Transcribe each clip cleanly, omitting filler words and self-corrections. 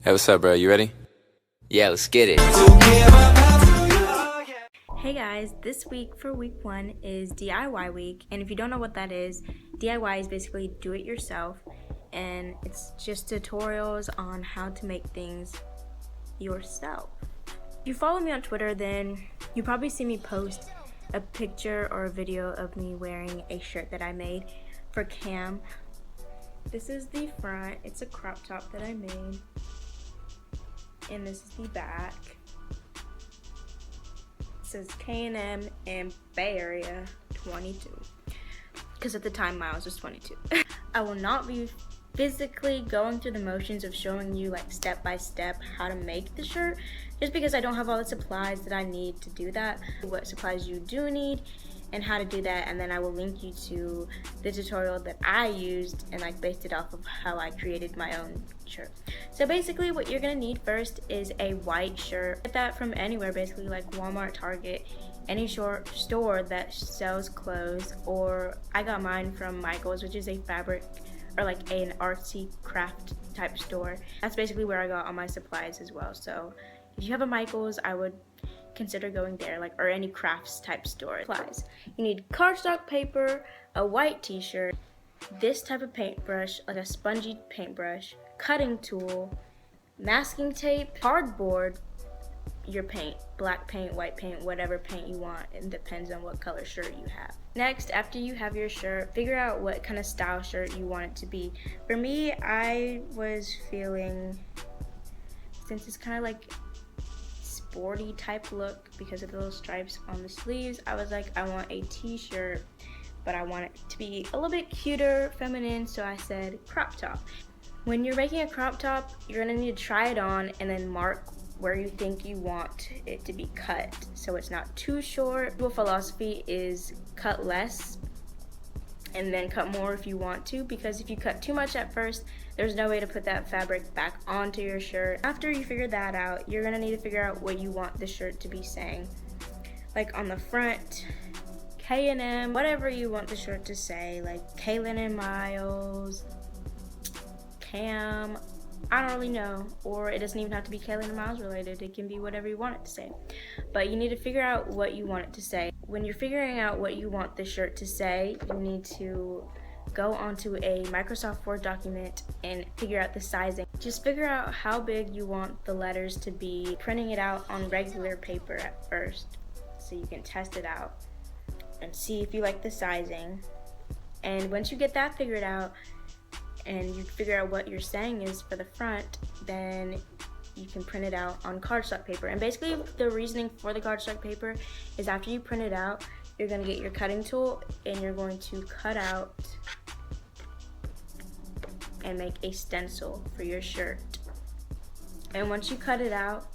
Hey, what's up, bro? You ready? Yeah, let's get it. Hey guys, this week for week 1 is DIY week, and if you don't know what that is, DIY is basically do it yourself, and it's just tutorials on how to make things yourself. If you follow me on Twitter, then you probably see me post a picture or a video of me wearing a shirt that I made for Cam. This is the front, it's a crop top that I made, and this is the back. Says K&M and Bay Area 22, because at the time Myles was 22. I will not be physically going through the motions of showing you like step by step how to make the shirt, just because I don't have all the supplies that I need to do that, what supplies you do need and how to do that, and then I will link you to the tutorial that I used and like based it off of how I created my own shirt. So basically what you're gonna need first is a white shirt. Get that from anywhere, basically like Walmart, Target, any store that sells clothes, or I got mine from Michael's, which is a fabric or like an artsy craft type store. That's basically where I got all my supplies as well. So if you have a Michael's, I would consider going there, like, or any crafts type store. Supplies. You need cardstock paper, a white t-shirt, this type of paintbrush, like a spongy paintbrush, cutting tool, masking tape, cardboard, your paint, black paint, white paint, whatever paint you want. It depends on what color shirt you have. Next, after you have your shirt, figure out what kind of style shirt you want it to be. For me, I was feeling, since it's kind of like sporty type look because of the little stripes on the sleeves, I was like, I want a t-shirt, but I want it to be a little bit cuter, feminine, so I said crop top. When you're making a crop top, you're gonna need to try it on and then mark where you think you want it to be cut so it's not too short. My philosophy is cut less and then cut more if you want to, because if you cut too much at first, there's no way to put that fabric back onto your shirt. After you figure that out, you're gonna need to figure out what you want the shirt to be saying. Like on the front, K&M, whatever you want the shirt to say, like Kalin and Myles, Cam, I don't really know, or it doesn't even have to be Kalin and Myles related, it can be whatever you want it to say. But you need to figure out what you want it to say. When you're figuring out what you want the shirt to say, you need to go onto a Microsoft Word document and figure out the sizing. Just figure out how big you want the letters to be, printing it out on regular paper at first so you can test it out and see if you like the sizing. And once you get that figured out and you figure out what your saying is for the front, then you can print it out on cardstock paper. And basically the reasoning for the cardstock paper is after you print it out, you're going to get your cutting tool and you're going to cut out and make a stencil for your shirt. And once you cut out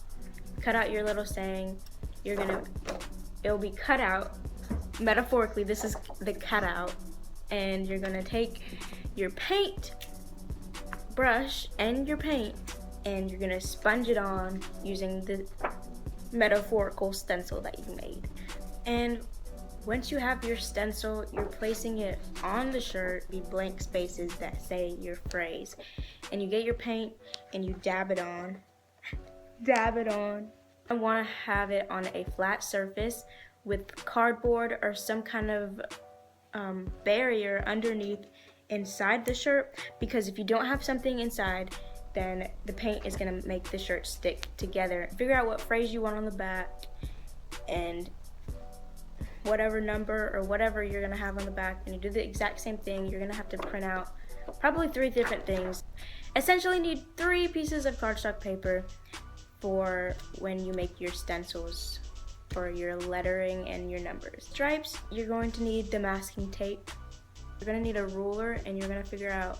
your little saying, it'll be cut out, metaphorically, this is the cutout, and you're gonna take your paint brush and your paint and you're gonna sponge it on using the metaphorical stencil that you made. And once you have your stencil, you're placing it on the shirt, the blank spaces that say your phrase. And you get your paint and you dab it on. I wanna have it on a flat surface with cardboard or some kind of barrier underneath inside the shirt, because if you don't have something inside, then the paint is gonna make the shirt stick together. Figure out what phrase you want on the back and whatever number or whatever you're gonna have on the back, and you do the exact same thing. You're gonna have to print out probably 3 different things. Essentially need 3 pieces of cardstock paper for when you make your stencils for your lettering and your numbers. Stripes, you're going to need the masking tape. You're gonna need a ruler and you're gonna figure out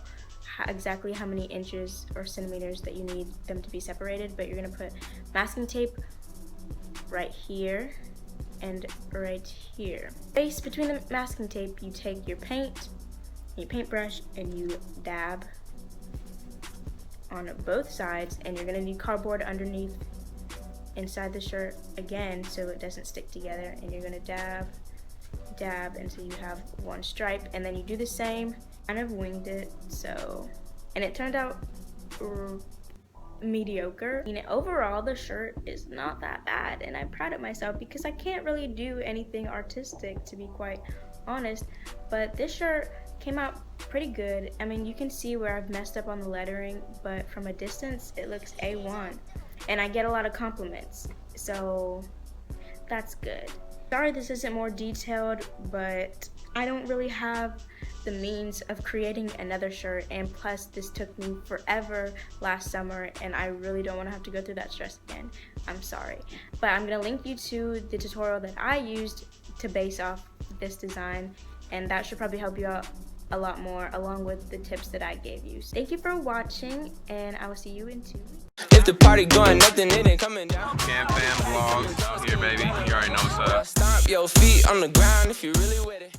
exactly how many inches or centimeters that you need them to be separated, but you're gonna put masking tape right here and right here. Space between the masking tape, you take your paint, your paintbrush, and you dab on both sides, and you're gonna need cardboard underneath inside the shirt again so it doesn't stick together, and you're gonna dab until you have one stripe, and then you do the same. Kind of winged it, so, and it turned out mediocre. I mean, overall, the shirt is not that bad, and I'm proud of myself because I can't really do anything artistic, to be quite honest. But this shirt came out pretty good. I mean, you can see where I've messed up on the lettering, but from a distance, it looks A1. And I get a lot of compliments, so that's good. Sorry this isn't more detailed, but I don't really have the means of creating another shirt, and plus this took me forever last summer, and I really don't want to have to go through that stress again. I'm sorry. But I'm going to link you to the tutorial that I used to base off this design, and that should probably help you out a lot more, along with the tips that I gave you. Thank you for watching, and I will see you in 2 weeks. If the party going, nothing it ain't coming down. Cam Fam vlogs out here, baby. You already know what's up. Stomp your feet on the ground if you really with it.